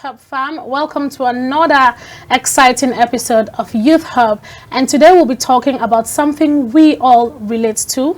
Hub fam. Welcome to another exciting episode of Youth Hub. And today we'll be talking about something we all relate to,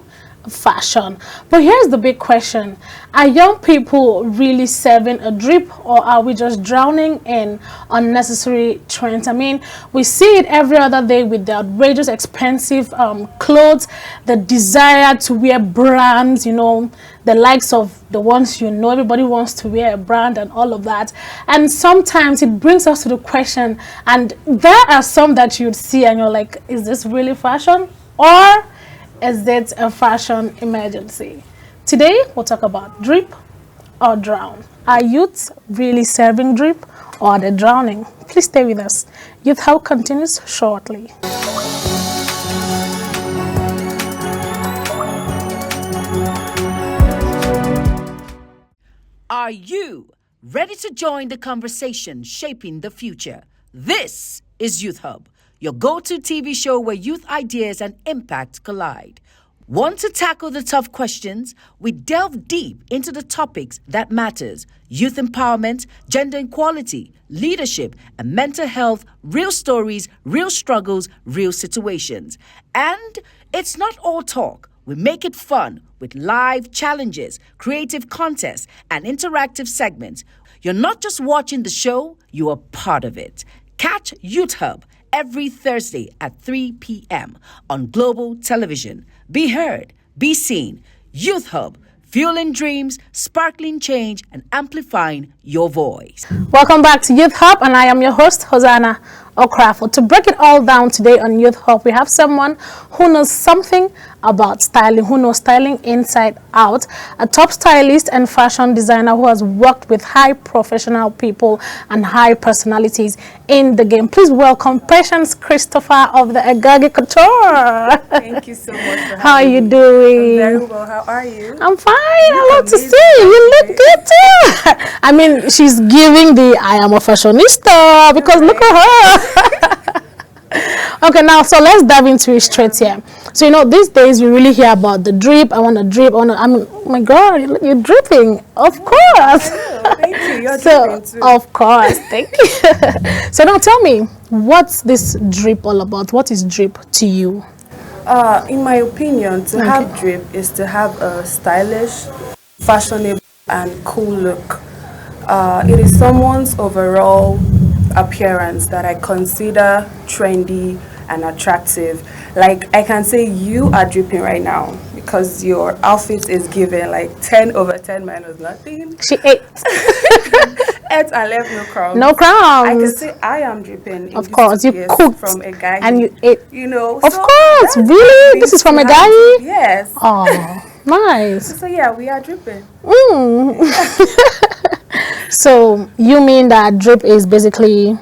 fashion. But here's the big question. Are young people really serving a drip, or are we just drowning in unnecessary trends? I mean, we see it every other day with the outrageous expensive clothes, the desire to wear brands, the likes of the ones everybody wants to wear a brand and all of that. And sometimes it brings us to the question, and there are some that you'd see and you're like, is this really fashion? Or is it a fashion emergency? Today, we'll talk about drip or drown. Are youth really serving drip, or are they drowning? Please stay with us. Youth Hub continues shortly. Are you ready to join the conversation shaping the future? This is Youth Hub, your go-to TV show where youth ideas and impact collide. Want to tackle the tough questions? We delve deep into the topics that matters: youth empowerment, gender equality, leadership, and mental health, real stories, real struggles, real situations. And it's not all talk. We make it fun with live challenges, creative contests, and interactive segments. You're not just watching the show, you are part of it. Catch Youth Hub every Thursday at 3 p.m. on Global Television. Be heard, be seen. Youth Hub, fueling dreams, sparkling change, and amplifying your voice. Welcome back to Youth Hub, and I am your host, Hosanna Okrafo. To break it all down today on Youth Hub, we have someone who knows something about styling, who knows styling inside out, a top stylist and fashion designer who has worked with high professional people and high personalities in the game. Please welcome Patience Christopher of the Agagi Couture. Thank you so much for having me. How are you doing? I'm very well. How are you? I'm fine. I love to see you. You look good too. I mean, she's giving the I am a fashionista because look at her. Okay, now so let's dive into it straight here. So these days we really hear about the drip. I want to drip. Oh my God, you're dripping. Of course. Thank you. You're So dripping too. of course, thank you. So now tell me, what's this drip all about? What is drip to you? In my opinion, to have drip is to have a stylish, fashionable, and cool look. It is someone's overall appearance that I consider trendy and attractive. Like, I can say you are dripping right now because your outfit is given like 10 over 10 minus nothing. She ate. Ate and left no crumbs. No crumbs. I can say I am dripping. Of course, you cooked from a guy and you ate. Of course, really? This is from a guy? Yes. Oh, nice. So yeah, we are dripping. So you mean that drip is basically?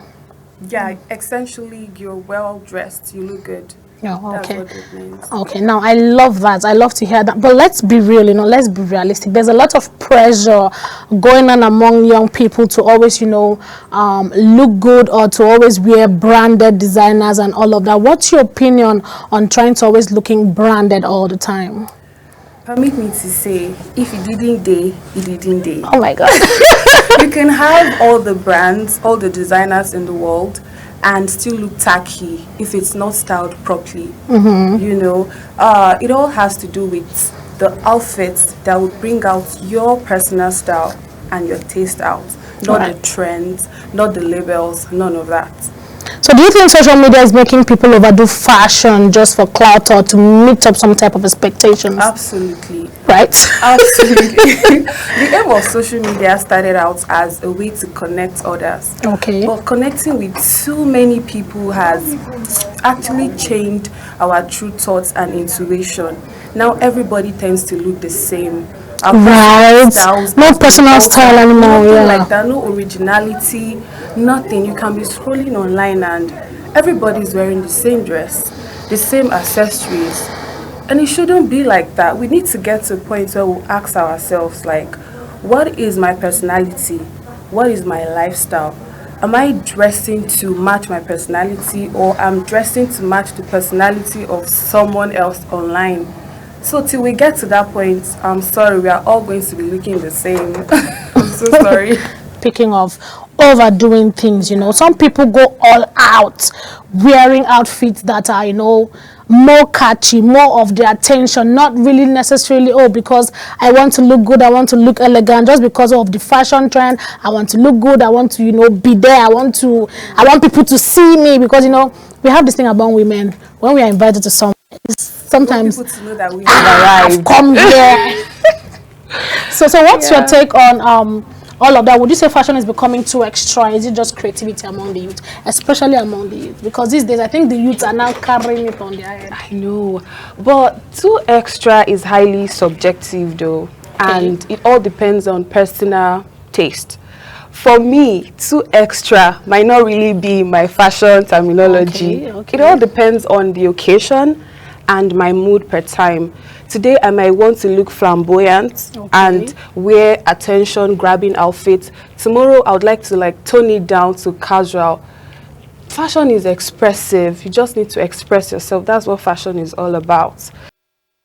Yeah, essentially you're well dressed, you look good. Oh, okay. That's what it means. Okay, now I love that. I love to hear that. But let's be real, let's be realistic. There's a lot of pressure going on among young people to always, look good, or to always wear branded designers and all of that. What's your opinion on trying to always looking branded all the time? Permit me to say, if it didn't day, it didn't day. Oh my God. You can have all the brands, all the designers in the world, and still look tacky if it's not styled properly. It all has to do with the outfits that would bring out your personal style and your taste out, not the trends, not the labels, none of that. So do you think social media is making people overdo fashion just for clout or to meet up some type of expectations? Absolutely. Right? Absolutely. The aim of social media started out as a way to connect others. Okay. But connecting with too many people has actually changed our true thoughts and intuition. Now everybody tends to look the same. Right. No personal style anymore. Nothing like that. No originality. Nothing. You can be scrolling online and everybody's wearing the same dress, the same accessories. And it shouldn't be like that. We need to get to a point where we ask ourselves, like, what is my personality? What is my lifestyle? Am I dressing to match my personality, or I'm dressing to match the personality of someone else online? So till we get to that point, I'm sorry, we are all going to be looking the same. I'm so sorry. Speaking of, overdoing things. Some people go all out wearing outfits that are, more catchy, more of the attention, not really necessarily, oh, because I want to look good, I want to look elegant, just because of the fashion trend. I want to look good, I want to, be there, I want people to see me, because we have this thing about women. When we are invited to something, sometimes We want people to know that we've I've arrived. come here. So what's your take on all of that? Would you say fashion is becoming too extra? Is it just creativity among the youth, especially among the youth? Because these days, I think the youth are now carrying it on their head. I know, but too extra is highly subjective though, and it all depends on personal taste. For me, too extra might not really be my fashion terminology. Okay. It all depends on the occasion and my mood per time. Today I might want to look flamboyant and wear attention grabbing outfits. Tomorrow I would like to tone it down to casual. Fashion is expressive. You just need to express yourself. That's what fashion is all about.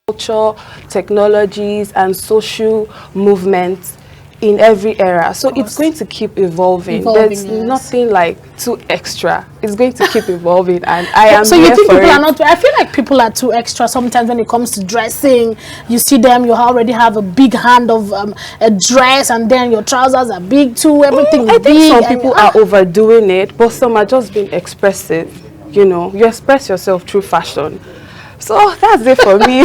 Culture, technologies, and social movements in every era. So it's going to keep evolving. There's nothing too extra. It's going to keep evolving, and I am So you here think for people it. are not? I feel like people are too extra sometimes when it comes to dressing. You see them, you already have a big hand of a dress, and then your trousers are big too. Everything I is think big. some people are overdoing it, but some are just being expressive. You express yourself through fashion. So that's it for me.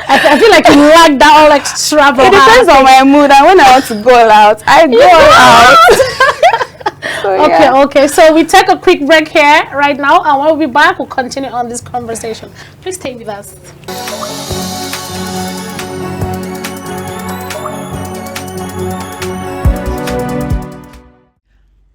I feel like you like that all extra. It depends on my mood, and when I want to go all out, I go all out. So, Okay. So we take a quick break here right now, and when we'll be back, we'll continue on this conversation. Please stay with us.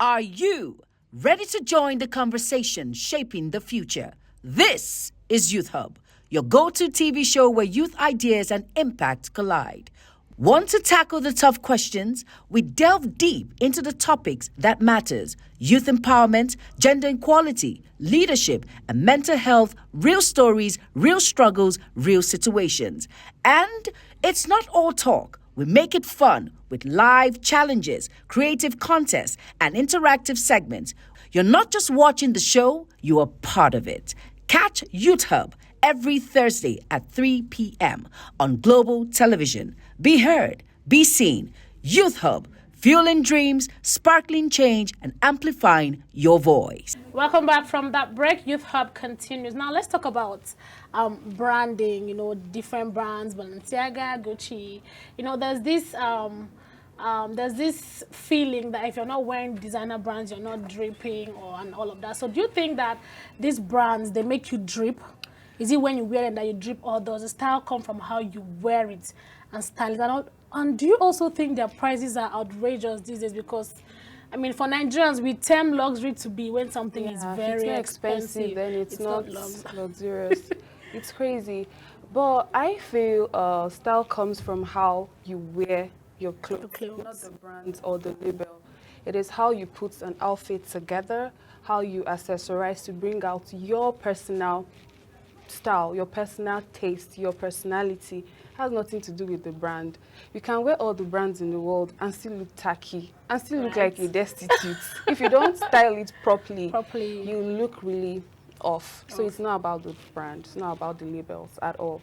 Are you ready to join the conversation shaping the future? This is Youth Hub, your go-to TV show where youth ideas and impact collide. Want to tackle the tough questions? We delve deep into the topics that matters: youth empowerment, gender equality, leadership, and mental health, real stories, real struggles, real situations. And it's not all talk. We make it fun with live challenges, creative contests, and interactive segments. You're not just watching the show, you are part of it. Catch Youth Hub every Thursday at 3 p.m. on Global Television. Be heard, be seen. Youth Hub, fueling dreams, sparkling change, and amplifying your voice. Welcome back from that break. Youth Hub continues. Now let's talk about branding. Different brands, Balenciaga, Gucci. There's this feeling that if you're not wearing designer brands, you're not dripping and all of that. So do you think that these brands, they make you drip? Is it when you wear it that you drip, or does the style come from how you wear it and style it? And do you also think their prices are outrageous these days? Because, for Nigerians, we term luxury to be when something is very expensive. Then it's not luxurious. It's crazy. But I feel style comes from how you wear your clothes, not the brand or the label. It is how you put an outfit together, how you accessorize to bring out your personal style, your personal taste, your personality. It has nothing to do with the brand. You can wear all the brands in the world and still look tacky and still look like you're destitute. If you don't style it properly, you look really off. So it's not about the brand, it's not about the labels at all.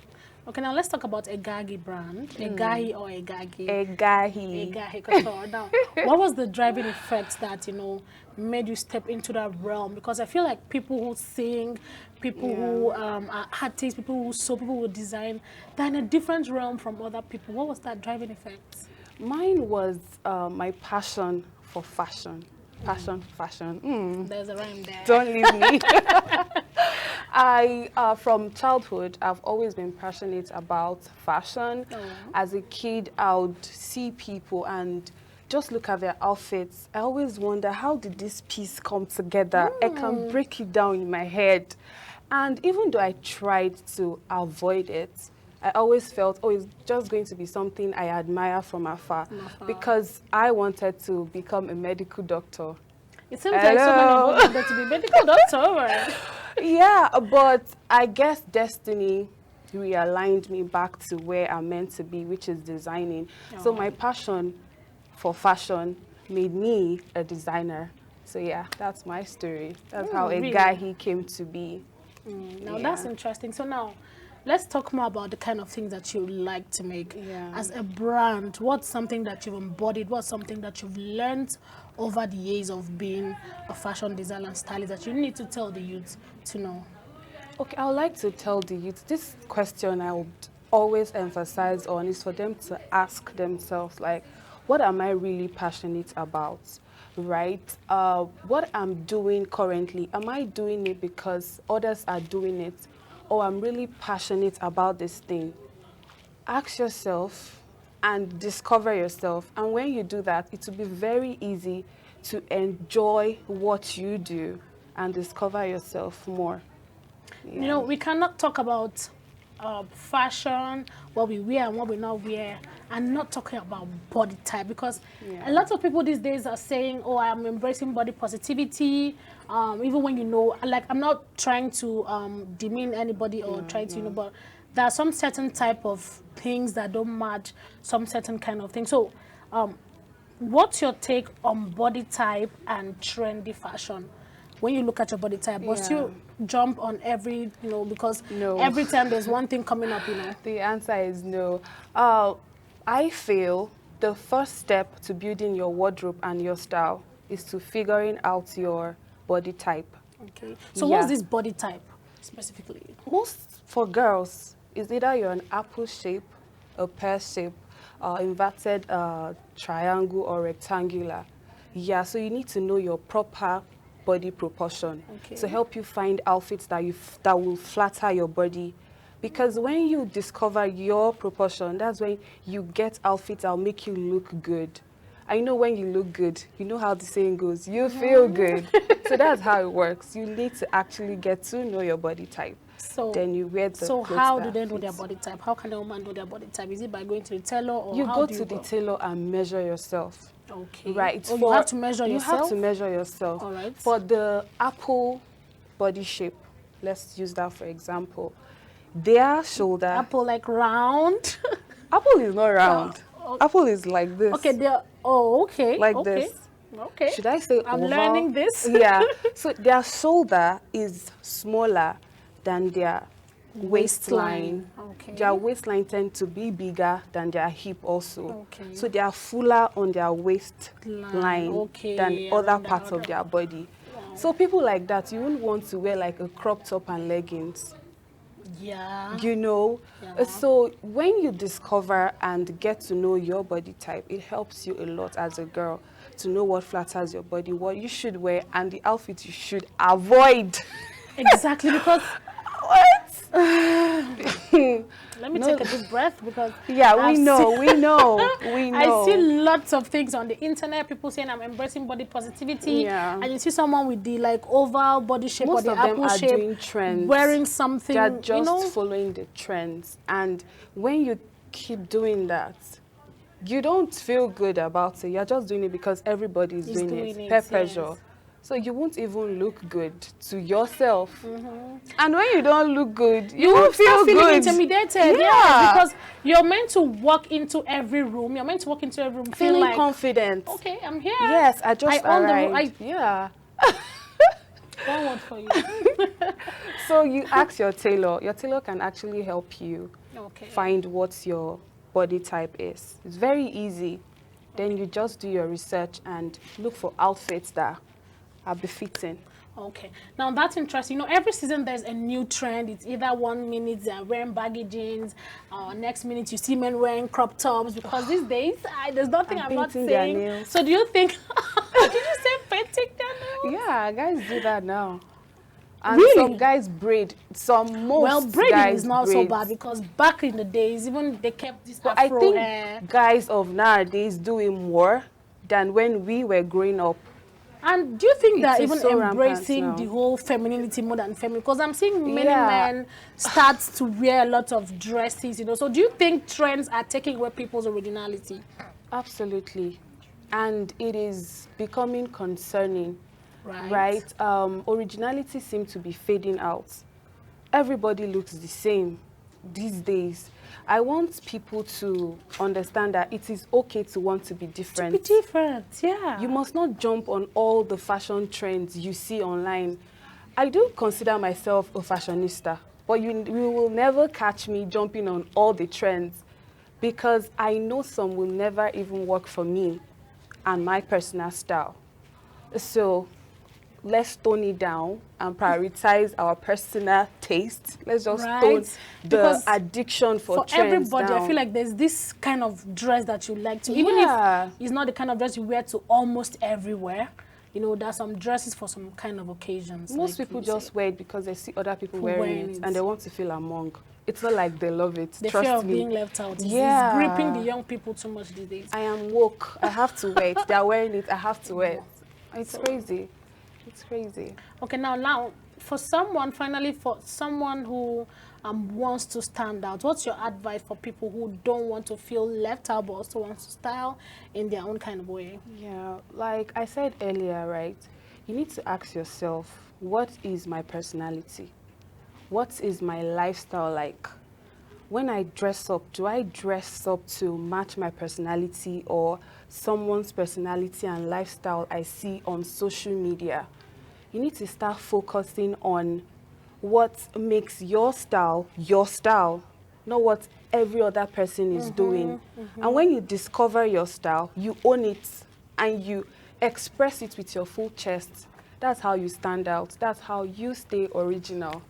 Okay, now let's talk about a Gagi brand. A Gahi or a Gagi? A Gahi. Now, what was the driving effect that, made you step into that realm? Because I feel like people who sing, people who are artists, people who sew, people who design, they're in a different realm from other people. What was that driving effect? Mine was my passion for fashion. Passion for fashion. There's a rhyme there. Don't leave me. From childhood, I've always been passionate about fashion. As a kid, I would see people and just look at their outfits. I always wonder, how did this piece come together? I can break it down in my head. And even though I tried to avoid it, I always felt, it's just going to be something I admire from afar. Because I wanted to become a medical doctor. It seems like so many of us wanted to be medical doctor, right? Yeah, but I guess destiny realigned me back to where I'm meant to be, which is designing. So my passion for fashion made me a designer. So yeah, that's my story. That's how a really? guy he came to be. Now that's interesting. So now, let's talk more about the kind of things that you like to make. Yeah. As a brand, what's something that you've embodied? What's something that you've learned over the years of being a fashion designer and stylist that you need to tell the youth to know? Okay, I would like to tell the youth, this question I would always emphasize on is for them to ask themselves, like, what am I really passionate about, right? What I'm doing currently, am I doing it because others are doing it, or I'm really passionate about this thing? Ask yourself and discover yourself. And when you do that, it will be very easy to enjoy what you do and discover yourself more. You know, we cannot talk about fashion, what we wear and what we not wear, and not talking about body type, because a lot of people these days are saying, oh, I'm embracing body positivity, even when, you know, like, I'm not trying to demean anybody or try to, you know, but there are some certain type of things that don't match some certain kind of thing. So what's your take on body type and trendy fashion? When you look at your body type, must you jump on every, you know, because every time there's one thing coming up, you know? The answer is no. I feel the first step to building your wardrobe and your style is to figuring out your body type. Okay. So what's this body type specifically? Most for girls is either you're an apple shape, a pear shape, inverted triangle or rectangular. Yeah, so you need to know your proper body proportion to help you find outfits that will flatter your body. Because when you discover your proportion, that's when you get outfits that will make you look good. I know when you look good, you know how the saying goes, you feel good. So that's how it works. You need to actually get to know your body type. So then you wear the So clothes how that do they know fits. their body type? How can a woman know their body type? Is it by going to the tailor, or You how go do to you the go? tailor and measure yourself. Okay. Right. Oh, you have to measure You yourself? have to measure yourself. All right. For the apple body shape, let's use that for example. Their shoulder. Apple, like round? Apple is not round. Apple is like this. Okay, they're, okay. Like okay. this. Okay. Should I say I'm oval? learning this. Yeah. So their shoulder is smaller than their waistline. Okay. Their waistline tend to be bigger than their hip also. Okay. So they are fuller on their waistline Okay, than other around the parts of other. their body. So people like that, you wouldn't want to wear like a crop top and leggings. Yeah. You know, so when you discover and get to know your body type, it helps you a lot as a girl to know what flatters your body, what you should wear, and the outfit you should avoid. Exactly, because What? let me take a deep breath, because Yeah, I've we know. I see lots of things on the internet, people saying I'm embracing body positivity, Yeah. and you see someone with the like oval body shape Most or of the them apple are shape doing trends. wearing something, They're just you know? following the trends. And when you keep doing that, you don't feel good about it. You're just doing it because everybody is doing it. Peer pressure. yes. So you won't even look good to yourself. And when you don't look good, you won't feel start feeling good. intimidated. Yeah. Because you're meant to walk into every room. You're meant to walk into every room Feeling like, confident. okay, I'm here. Yes, I just own the room. arrived. Yeah. One word for you. So you ask your tailor. Your tailor can actually help you Okay. find what your body type is. It's very easy. Then you just do your research and look for outfits that are befitting. Okay. Now that's interesting. You know, every season there's a new trend. It's either 1 minute they're wearing baggy jeans, next minute you see men wearing crop tops, because these days there's nothing I'm not painting their saying. nails. So do you think? Did you say painting their nails? Yeah, guys do that now. And Really? some guys braid. Most Well, braiding guys is not so braid. bad, because back in the days, even they kept this But I afro think hair. guys of nowadays do it more than when we were growing up. And do you think that It is even so rampant embracing now. the whole femininity more than feminine? Because I'm seeing many Yeah. men start to wear a lot of dresses, you know. So do you think trends are taking away people's originality? Absolutely. And it is becoming concerning, Right. right? Originality seems to be fading out. Everybody looks the same. these days. I want people to understand that it is okay to want to be different. Be different, yeah. You must not jump on all the fashion trends you see online. I do consider myself a fashionista, but you will never catch me jumping on all the trends because I know some will never even work for me and my personal style. So let's tone it down and prioritize our personal taste. Let's just tone the addiction for trends everybody down. I feel like there's this kind of dress that you like to, even if it's not the kind of dress you wear to almost everywhere. You know, there's some dresses for some kind of occasions. Most people just wear it because they see other people wearing it and they want to feel among. It's not like they love it. The Trust fear of me. being left out. Yeah. It's gripping the young people too much these days. I am woke. I have to wear it. They are wearing it. I have to wear it. It's crazy. It's crazy. Okay, now, for someone who wants to stand out, what's your advice for people who don't want to feel left out but also wants to style in their own kind of way? Yeah, like I said earlier, right? You need to ask yourself, what is my personality? What is my lifestyle like? When I dress up, do I dress up to match my personality or someone's personality and lifestyle I see on social media? You need to start focusing on what makes your style, not what every other person is doing. And when you discover your style, you own it and you express it with your full chest. That's how you stand out. That's how you stay original.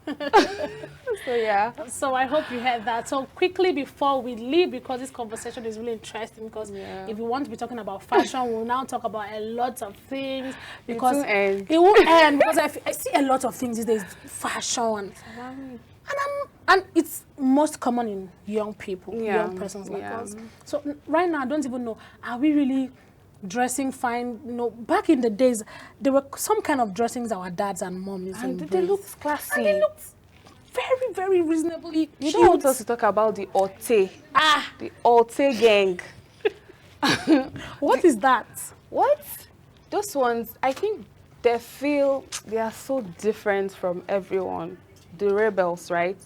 So yeah. So I hope you heard that. So quickly before we leave, because this conversation is really interesting, because if you want to be talking about fashion, we'll now talk about a lot of things, because it won't end. Because I see a lot of things these days, fashion. And it's most common in young people, young persons like us. So right now, I don't even know, are we really dressing fine? You know, back in the days, there were some kind of dressings our dads and moms used to embrace. They looked classy. And they looked very, very reasonably cute. You don't want us to talk about the Ote. The Ote gang. What is that? What? Those ones, I think they are so different from everyone. The rebels, right?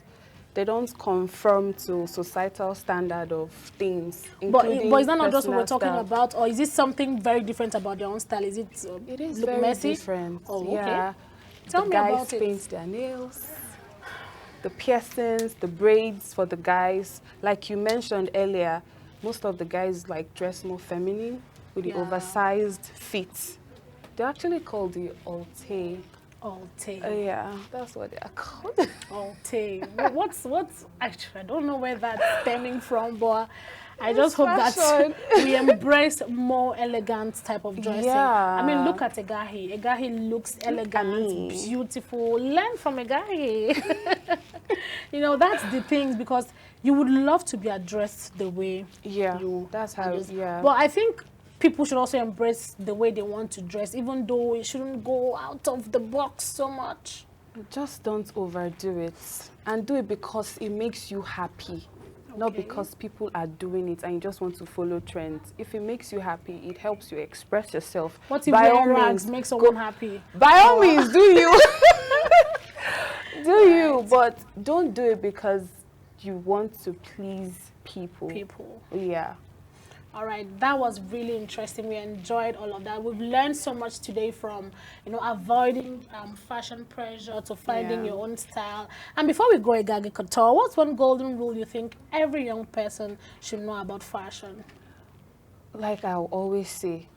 They don't conform to societal standard of things. But is that not just what we're talking about, or is it something very different about their own style? Is it? It is look very messy? different. Oh, okay. Yeah. Tell me about guys it. paint their nails, the piercings, the braids for the guys. Like you mentioned earlier, most of the guys like dress more feminine with the oversized fit. They're actually called the Alte. Alte. Yeah, that's what they are called. Alte. What's actually, I don't know where that's stemming from, but I just hope that we embrace more elegant type of dressing. Yeah. I mean, look at Egahi. Egahi looks elegant, beautiful. Learn from Egahi. You know, that's the thing, because you would love to be addressed the way that's how, But I think people should also embrace the way they want to dress, even though it shouldn't go out of the box so much. Just don't overdo it, and do it because it makes you happy, not because people are doing it and you just want to follow trends. If it makes you happy, it helps you express yourself. What if wearing rags makes someone happy? By all means, do you. Do you, but don't do it because you want to please people. Yeah. All right, that was really interesting. We enjoyed all of that. We've learned so much today, from, you know, avoiding fashion pressure to finding your own style. And before we go, Egagi Couture, what's one golden rule you think every young person should know about fashion? Like I always say,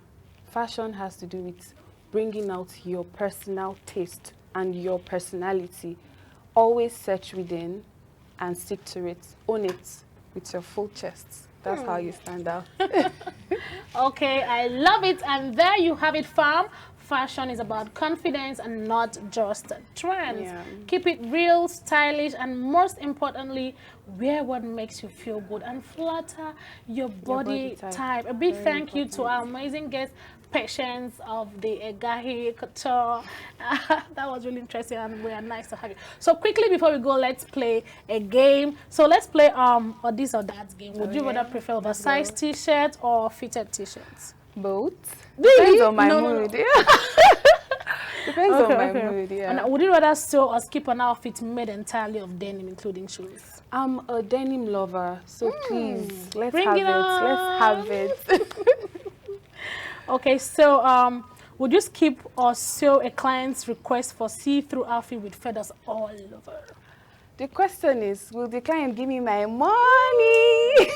fashion has to do with bringing out your personal taste and your personality. Always search within and stick to it. Own it with your full chest. That's how you stand out. Okay, I love it. And there you have it, fam. Fashion is about confidence and not just trends. Yeah. Keep it real, stylish, and most importantly, wear what makes you feel good and flatter your body type. A big thank you to our amazing guest, Patience of the Egahi Couture. That was really interesting, and we are nice to have you. So quickly before we go, let's play a game. So let's play or this or that game. Would you rather prefer oversized t-shirts or fitted t-shirts? Both. Depends on my mood. No. Depends on my mood, And would you rather sew or skip an outfit made entirely of denim, including shoes? I'm a denim lover, so please, let's Bring have it it. on. Let's have it. Okay, so would you skip or sew a client's request for see-through outfit with feathers all over? The question is, will the client give me my money?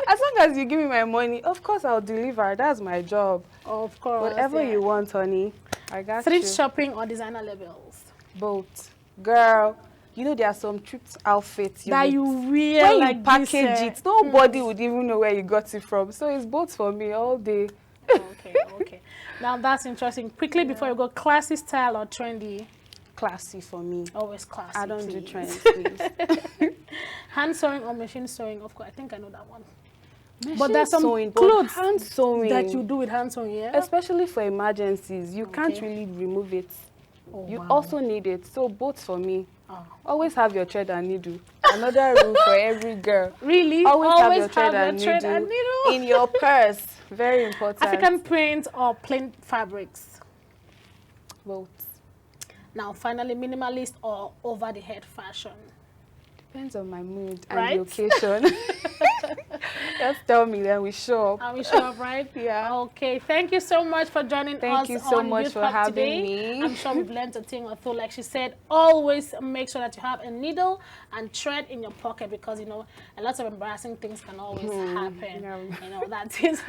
As long as you give me my money, of course I'll deliver. That's my job. Of course. Whatever yeah. you want, honey, I got Thrift you. shopping or designer labels? Both. Girl, you know there are some thrift outfits That would- you wear when like you package this, it, nobody would even know where you got it from. So it's both for me all day. Okay. Now that's interesting. Quickly before you go, classy style or trendy? Classy for me. Always classy. I don't do please. trends, please. Hand sewing or machine sewing? Of course, I think I know that one. Machine But there's some sewing, but clothes hand sewing that you do with hand sewing, yeah? especially for emergencies, you can't Okay. really remove it. Oh, You wow. also need it. So both for me. Oh. Always have your thread and needle. Another rule for every girl. Really? Always have your thread and thread and needle. in your purse. Very important. African print or plain fabrics? Both. Now, finally, minimalist or over-the-head fashion? Depends on my mood and Right? the occasion. Just tell me, then we show up. Are we sure, right? Yeah. Okay, thank you so much for joining us. Thank you so on much Youth for Hub having today. me. I'm sure we've learned a thing or two. Like she said, always make sure that you have a needle and thread in your pocket because, you know, a lot of embarrassing things can always happen. Yeah. You know, that is.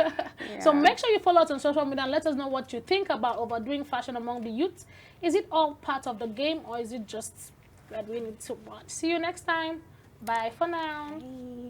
So make sure you follow us on social media and let us know what you think about overdoing fashion among the youth. Is it all part of the game or is it just that we need too much? See you next time. Bye for now. Bye.